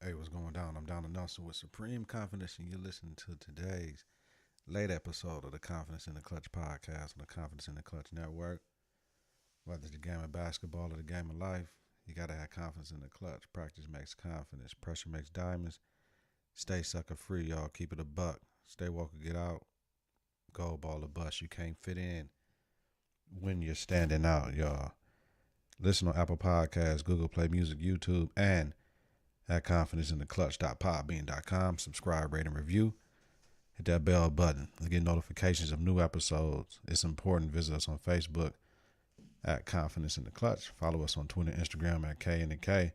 Hey, what's going down? I'm Down to Nelson with Supreme Confidence, and you're listening to today's late episode of the Confidence in the Clutch podcast on the Confidence in the Clutch network. Whether it's the game of basketball or the game of life, you got to have confidence in the clutch. Practice makes confidence. Pressure makes diamonds. Stay sucker free, y'all. Keep it a buck. Stay woke or get out. Gold ball or bust. You can't fit in when you're standing out, y'all. Listen on Apple Podcasts, Google Play Music, YouTube, and at confidenceintheclutch.podbean.com. Subscribe, rate, and review. Hit that bell button to get notifications of new episodes. It's important. Visit us on Facebook at Confidence in the Clutch. Follow us on Twitter and Instagram at K and the K.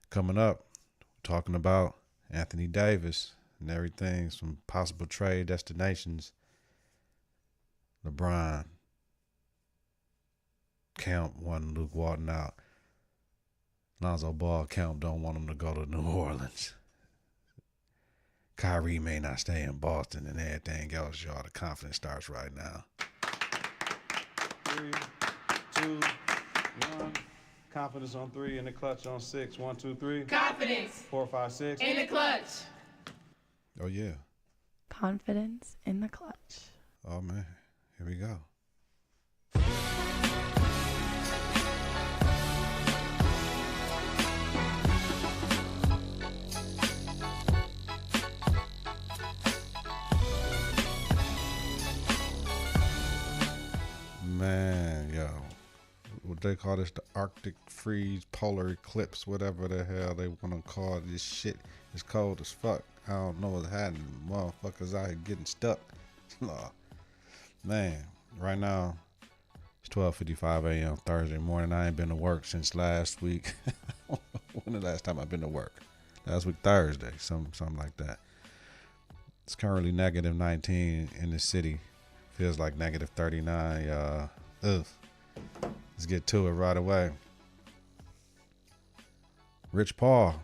Coming up, we're talking about Anthony Davis and everything, some possible trade destinations. LeBron, Camp wanting Luke Walton out. Lonzo Ball camp don't want him to go to New Orleans. Kyrie may not stay in Boston and everything else, y'all. The confidence starts right now. 3, 2, 1. Confidence on 3 and the clutch on 6. 1, 2, 3. Confidence 4, 5, 6. in the clutch. Oh, yeah. Confidence in the clutch. Oh, man. Here we go. Man, yo, what they call this, the Arctic freeze, polar eclipse, whatever the hell they want to call this shit. It's cold as fuck. I don't know what's happening. Motherfuckers out here getting stuck. Man, right now, it's 12:55 a.m. Thursday morning. I ain't been to work since last week. When the last time I've been to work? Last week, Thursday, something like that. It's currently negative 19 in the city. Feels like negative 39, y'all. Ugh. Let's get to it right away. Rich Paul.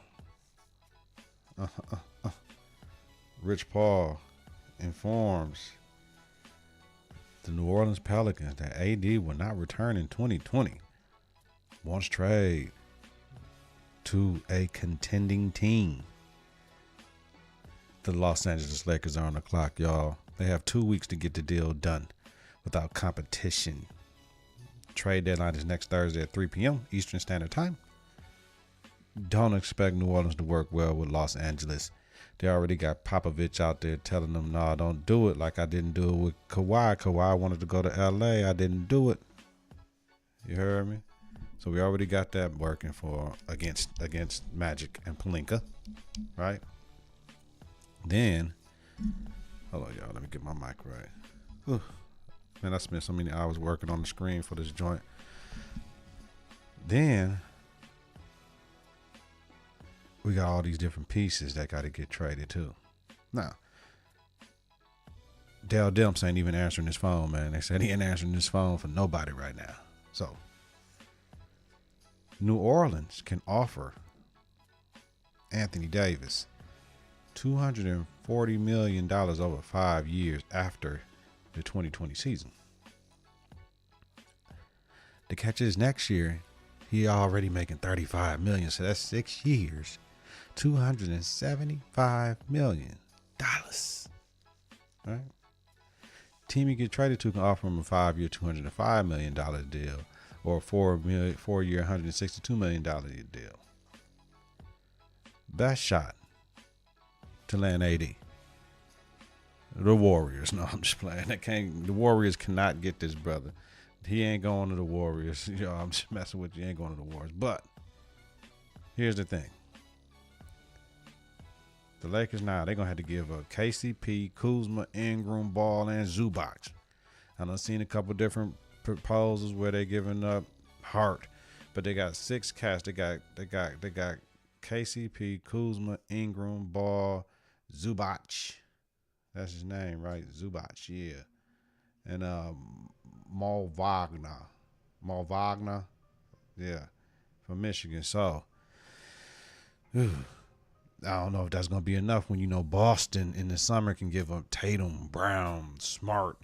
Rich Paul informs the New Orleans Pelicans that AD will not return in 2020. Wants trade to a contending team. The Los Angeles Lakers are on the clock, y'all. They have 2 weeks to get the deal done without competition. Trade deadline is next Thursday at 3 p.m. Eastern Standard Time. Don't expect New Orleans to work well with Los Angeles. They already got Popovich out there telling them, no, don't do it like I didn't do it with Kawhi. Kawhi wanted to go to L.A. I didn't do it. You heard me? So we already got that working for against Magic and Pelinka, right? Then, hold on, y'all. Let me get my mic right. Whew. Man, I spent so many hours working on the screen for this joint. Then, we got all these different pieces that got to get traded too. Now, Dale Demps ain't even answering his phone, man. They said he ain't answering his phone for nobody right now. So, New Orleans can offer Anthony Davis $240 million over 5 years after the 2020 season. The catch is next year, he already making $35 million. So that's 6 years, $275 million. Right? Team you get traded to can offer him a 5-year, $205 million deal or a 4-year, $162 million deal. Best shot to land AD. The Warriors. No, I'm just playing. The Warriors cannot get this brother. He ain't going to the Warriors. Yo, I'm just messing with you. He ain't going to the Warriors. But here's the thing. The Lakers now, they're going to have to give up KCP, Kuzma, Ingram, Ball, and Zubac. I done seen a couple different proposals where they're giving up Hart. But they got 6 cats. They got KCP, Kuzma, Ingram, Ball, Zubac. That's his name, right? Zubac, yeah. And Mo Wagner, yeah, from Michigan. So, I don't know if that's going to be enough when you know Boston in the summer can give up Tatum, Brown, Smart,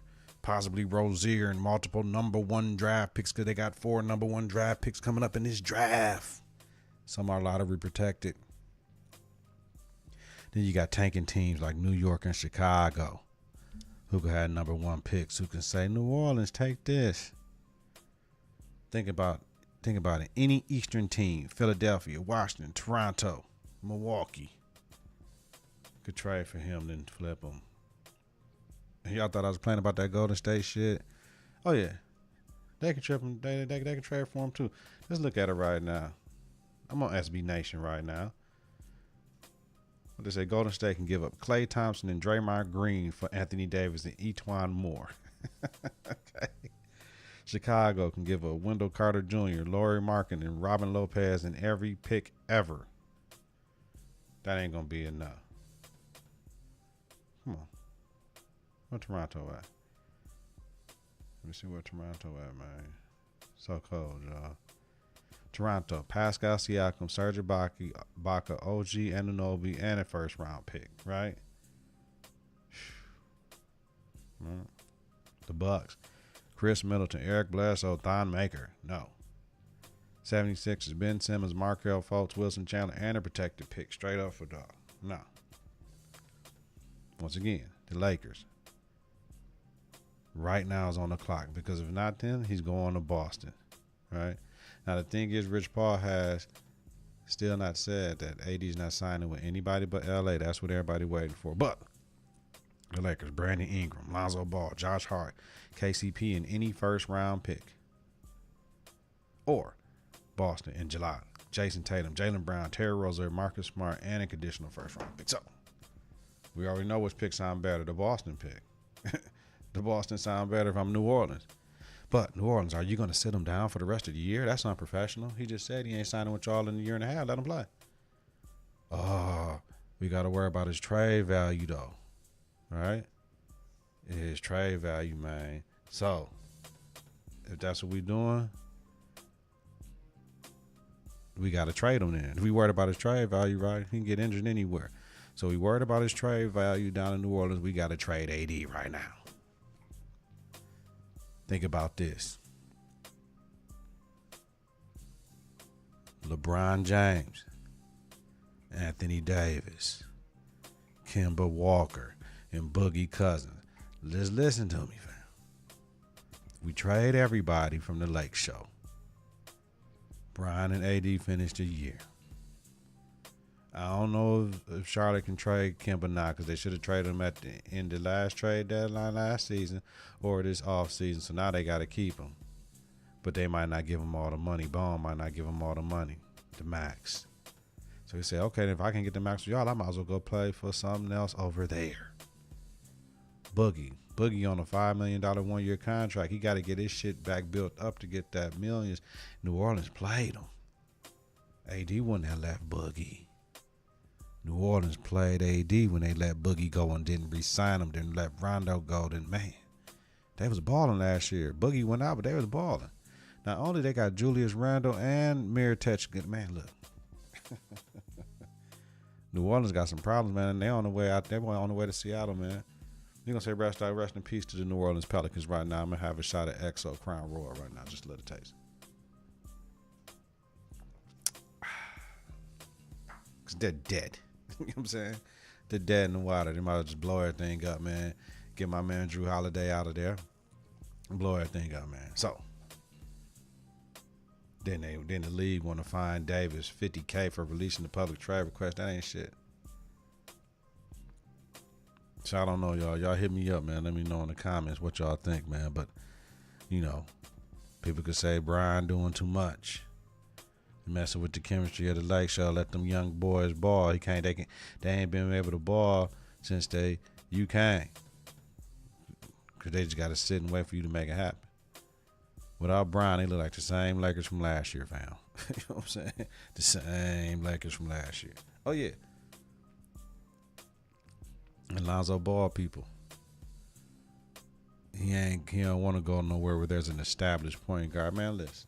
possibly Rozier, and multiple number 1 draft picks because they got 4 number 1 draft picks coming up in this draft. Some are lottery protected. Then you got tanking teams like New York and Chicago who can have number one picks, who can say, New Orleans, take this. Think about it. Any Eastern team, Philadelphia, Washington, Toronto, Milwaukee, could trade for him, then flip him. Y'all thought I was playing about that Golden State shit? Oh yeah, they could trip him. They could trade for him too. Let's look at it right now. I'm on SB Nation right now. What they say? Golden State can give up Klay Thompson and Draymond Green for Anthony Davis and Etwan Moore. Okay. Chicago can give up Wendell Carter Jr., Lauri Markkanen, and Robin Lopez in every pick ever. That ain't gonna be enough. Come on. Where Toronto at? Let me see where Toronto at, man. So cold, y'all. Toronto, Pascal Siakam, Serge Ibaka, OG Anunoby, and a first round pick, right? The Bucks, Chris Middleton, Eric Bledsoe, Thon Maker, no. 76ers, Ben Simmons, Markelle Fultz, Wilson Chandler, and a protected pick, straight up for dog, no. Once again, the Lakers, right now is on the clock, because if not then, he's going to Boston, right? Now, the thing is, Rich Paul has still not said that AD's not signing with anybody but LA. That's what everybody waiting for. But the Lakers, Brandon Ingram, Lonzo Ball, Josh Hart, KCP, and any first-round pick. Or Boston in July, Jason Tatum, Jaylen Brown, Terry Rozier, Marcus Smart, and a conditional first-round pick. So, we already know which pick sound better, the Boston pick. The Boston sound better if I'm New Orleans. But New Orleans, are you going to sit him down for the rest of the year? That's unprofessional. He just said he ain't signing with y'all in a year and a half. Let him play. Oh, we got to worry about his trade value, though. All right? His trade value, man. So, if that's what we doing, we got to trade him then. If we worried about his trade value, right, he can get injured anywhere. So, we worried about his trade value down in New Orleans. We got to trade AD right now. Think about this. LeBron James, Anthony Davis, Kemba Walker, and Boogie Cousins. Just listen to me, fam. We trade everybody from the Lake Show. Brian and AD finished the year. I don't know if Charlotte can trade Kemba now, because they should have traded him at the end of the last trade deadline last season or this off season. So now they got to keep him. But they might not give him all the money. Bone might not give him all the money, the max. So he said, okay, if I can get the max for y'all, I might as well go play for something else over there. Boogie on a $5 million 1-year contract. He got to get his shit back built up to get that millions. New Orleans played him. AD wouldn't have left Boogie. New Orleans played AD when they let Boogie go and didn't re-sign him, didn't let Rondo go. Then, man, they was balling last year. Boogie went out, but they was balling. Not only they got Julius Randle and Mirotic. Man, look. New Orleans got some problems, man. They on the way out. They're on the way to Seattle, man. We're going to say rest in peace to the New Orleans Pelicans right now. I'm going to have a shot at XO Crown Royal right now. Just a little taste. Because they're dead. You know what I'm saying? They're dead in the water. They might as well just blow everything up, man. Get my man Drew Holiday out of there. And blow everything up, man. So, then the league want to fine Davis $50K for releasing the public trade request. That ain't shit. So I don't know, y'all. Y'all hit me up, man. Let me know in the comments what y'all think, man. But, you know, people could say Brian doing too much. Messing with the chemistry of the Lake Show. Let them young boys ball. They ain't been able to ball since you came. Because they just got to sit and wait for you to make it happen. Without Brian, they look like the same Lakers from last year, fam. You know what I'm saying? The same Lakers from last year. Oh, yeah. And Lonzo Ball, people. He don't want to go nowhere where there's an established point guard. Man, listen.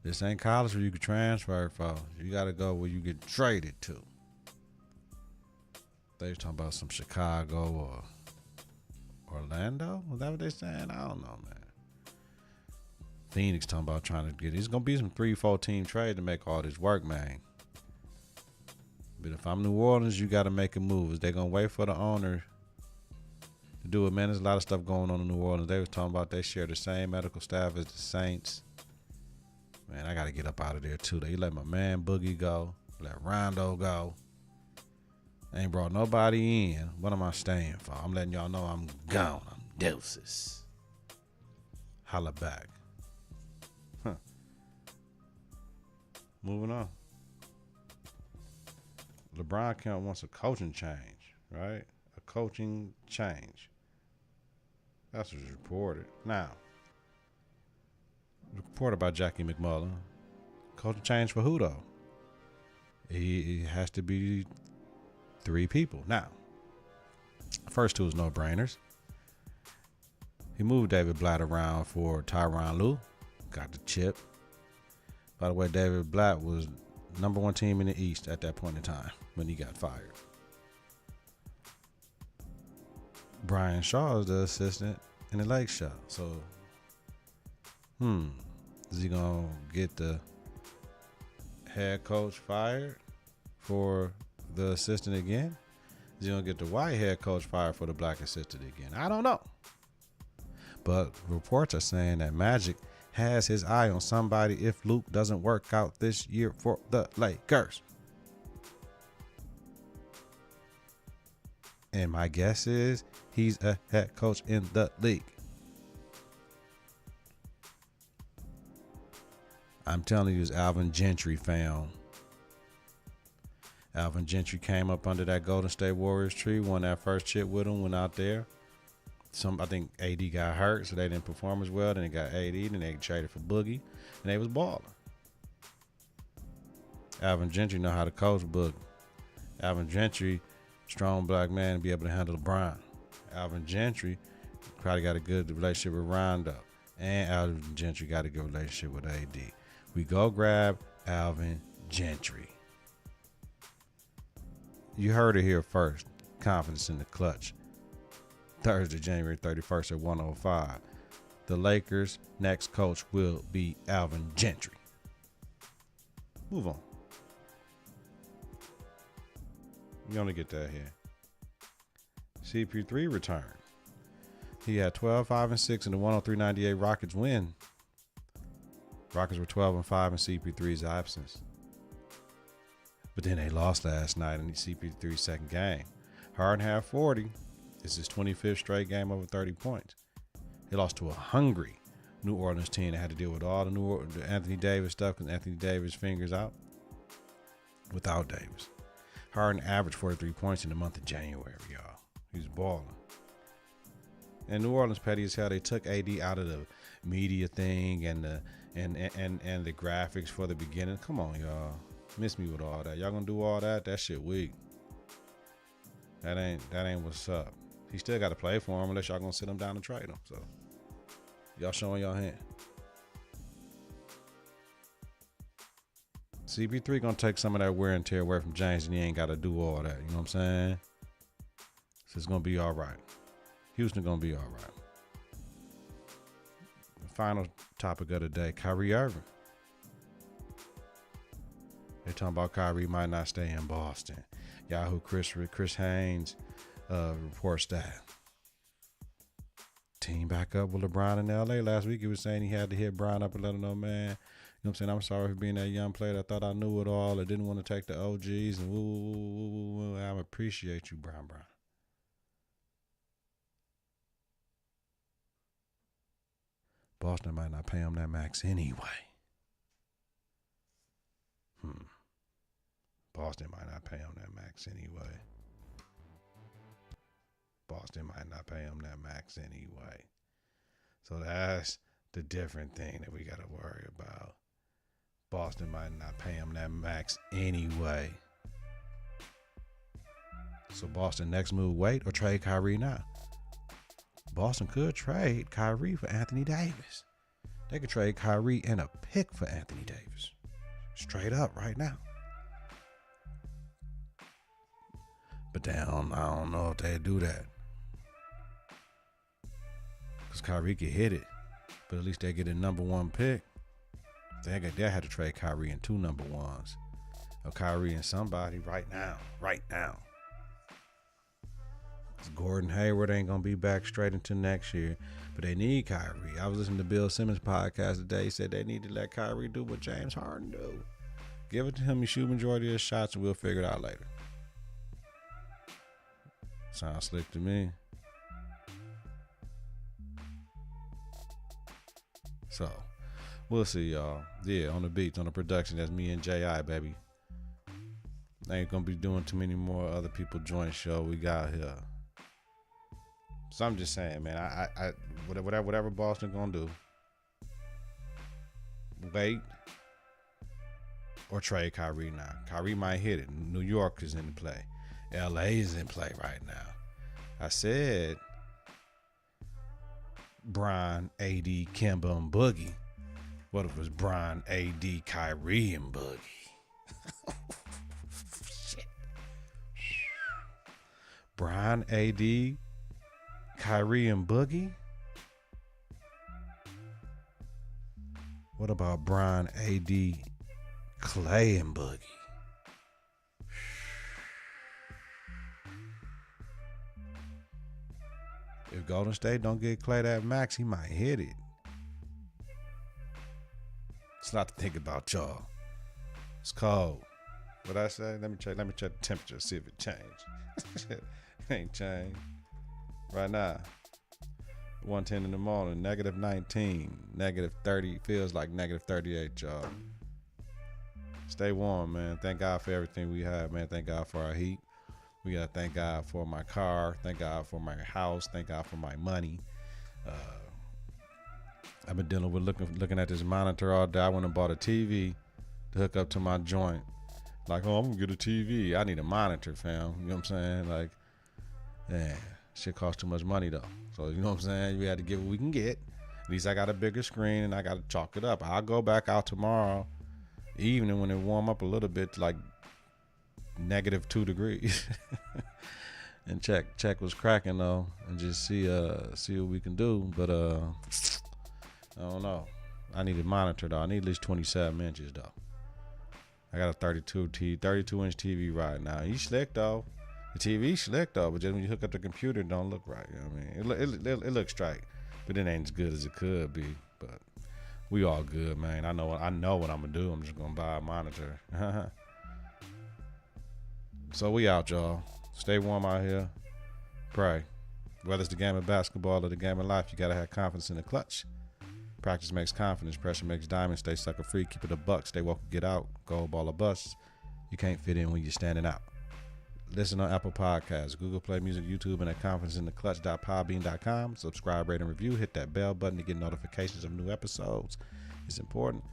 This ain't college where you can transfer, folks. You got to go where you get traded to. They was talking about some Chicago or Orlando. Was that what they saying? I don't know, man. Phoenix talking about trying to get. It's going to be some 3-4 team trade to make all this work, man. But if I'm New Orleans, you got to make a move. Is they going to wait for the owner to do it? Man, there's a lot of stuff going on in New Orleans. They was talking about they share the same medical staff as the Saints. Man, I got to get up out of there, too. They let my man Boogie go. Let Rondo go. Ain't brought nobody in. What am I staying for? I'm letting y'all know I'm gone. I'm deuces. Holla back. Huh. Moving on. LeBron wants a coaching change, right? A coaching change. That's what's reported. Now, reported by Jackie McMullen. Coaching change for who, though? It has to be 3 people. Now, first 2 is no-brainers. He moved David Blatt around for Tyronn Lue. Got the chip. By the way, David Blatt was number 1 team in the East at that point in time when he got fired. Brian Shaw is the assistant in the Lake Show. So, is he going to get the head coach fired for the assistant again? Is he going to get the white head coach fired for the black assistant again? I don't know. But reports are saying that Magic has his eye on somebody if Luke doesn't work out this year for the Lakers. And my guess is he's a head coach in the league. I'm telling you, it's Alvin Gentry found. Alvin Gentry came up under that Golden State Warriors tree, won that first chip with him, went out there. I think AD got hurt, so they didn't perform as well. Then they got AD, then they traded for Boogie, and they was balling. Alvin Gentry know how to coach Boogie. Alvin Gentry, strong black man, be able to handle LeBron. Alvin Gentry probably got a good relationship with Rondo, and Alvin Gentry got a good relationship with AD. We go grab Alvin Gentry. You heard it here first. Confidence in the clutch. Thursday, January 31st at 1:05. The Lakers' next coach will be Alvin Gentry. Move on. You only get that here. CP3 returned. He had 12, 5, and 6 in the 103-98 Rockets win. Rockets were 12 and 5 in CP3's absence. But then they lost last night in CP3's second game. Harden had 40. It's his 25th straight game over 30 points. They lost to a hungry New Orleans team that had to deal with all the Anthony Davis stuff because Anthony Davis fingers out without Davis. Harden averaged 43 points in the month of January, y'all. He's balling. And New Orleans petty as hell. They took AD out of the media thing and the graphics for the beginning. Come on, y'all. Miss me with all that. Y'all gonna do all that? That shit weak. That ain't what's up. He still got to play for him unless y'all gonna sit him down and trade him. So y'all showing y'all hand. CP3 gonna take some of that wear and tear away from James, and he ain't got to do all that. You know what I'm saying? So it's gonna be all right. Houston gonna be all right. The final topic of the day: Kyrie Irving. They're talking about Kyrie might not stay in Boston. Yahoo Chris Haynes reports that. Team back up with LeBron in LA. Last week he was saying he had to hit Bron up and let him know, man, you know what I'm saying? I'm sorry for being that young player that thought I knew it all. I didn't want to take the OGs and woo. I appreciate you, Bron. Boston might not pay him that max anyway. Boston might not pay him that max anyway. So that's the different thing that we got to worry about. Boston might not pay him that max anyway. So Boston next move, wait or trade Kyrie now. Boston could trade Kyrie for Anthony Davis. They could trade Kyrie and a pick for Anthony Davis. Straight up right now. But I don't know if they'd do that. Because Kyrie could hit it. But at least they get a number 1 pick. They had to trade Kyrie and 2 number 1s. of Kyrie and somebody right now. Gordon Hayward ain't gonna be back straight into next year, but they need Kyrie. I was listening to Bill Simmons' podcast today. He said they need to let Kyrie do what James Harden do. Give it to him. He shoot majority of his shots, and we'll figure it out later. Sounds slick to me. So, we'll see, y'all. Yeah, on the beats, on the production, that's me and J.I., baby. I ain't gonna be doing too many more other people joint show we got here. So I'm just saying, man, I whatever Boston gonna do, wait or trade Kyrie now. Kyrie might hit it. New York is in play. LA is in play right now. I said Bron, AD, Kemba, and Boogie. What if it was Bron, AD, Kyrie, and Boogie? Shit. Bron, AD, Kyrie, and Boogie? What about Bron, AD, Clay, and Boogie? If Golden State don't get Clay that max, he might hit it. It's not to think about, y'all. It's cold. What I say? Let me check the temperature, see if it changed. It ain't changed. Right now, 1:10 in the morning, -19, -30, feels like -38, y'all. Stay warm, man. Thank God for everything we have, man. Thank God for our heat. We gotta thank God for my car. Thank God for my house. Thank God for my money. I've been dealing with looking at this monitor all day. I went and bought a TV to hook up to my joint. Like, oh, I'm gonna get a TV. I need a monitor, fam. You know what I'm saying? Like, yeah, shit costs too much money though. So you know what I'm saying? We had to get what we can get. At least I got a bigger screen and I gotta chalk it up. I'll go back out tomorrow evening when it warm up a little bit to like -2 degrees and check what's cracking though, and just see what we can do. But I don't know. I need a monitor though. I need at least 27 inches though. I got a 32-inch TV right now. He's slick though. The TV slick though, but just when you hook up the computer, it don't look right. You know what I mean? It looks straight, but it ain't as good as it could be. But we all good, man. I know what I'm gonna do. I'm just gonna buy a monitor. So we out, y'all. Stay warm out here. Pray. Whether it's the game of basketball or the game of life, you gotta have confidence in the clutch. Practice makes confidence. Pressure makes diamonds. Stay sucker free. Keep it a buck. Stay woke. Get out. Gold ball or bust. You can't fit in when you're standing out. Listen on Apple Podcasts, Google Play Music, YouTube, and at confidenceintheclutch.podbean.com. Subscribe, rate, and review. Hit that bell button to get notifications of new episodes. It's important.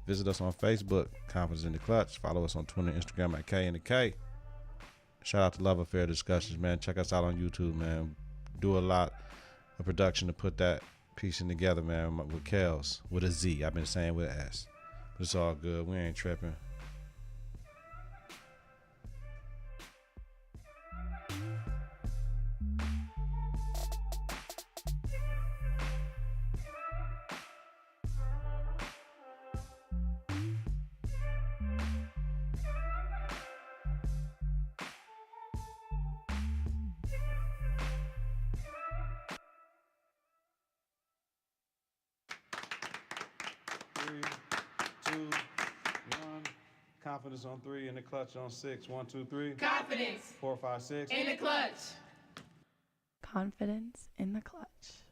Visit us on Facebook, Confidence in the Clutch. Follow us on Twitter and Instagram at K and the K. Shout out to Love Affair Discussions, man. Check us out on YouTube, man. Do a lot of production to put that piecing together, man, with Kels, with a Z. I've been saying with an S. But it's all good. We ain't tripping. Confidence on 3, in the clutch on 6. 1, 2, 3. Confidence. 4, 5, 6. In the clutch. Confidence in the clutch.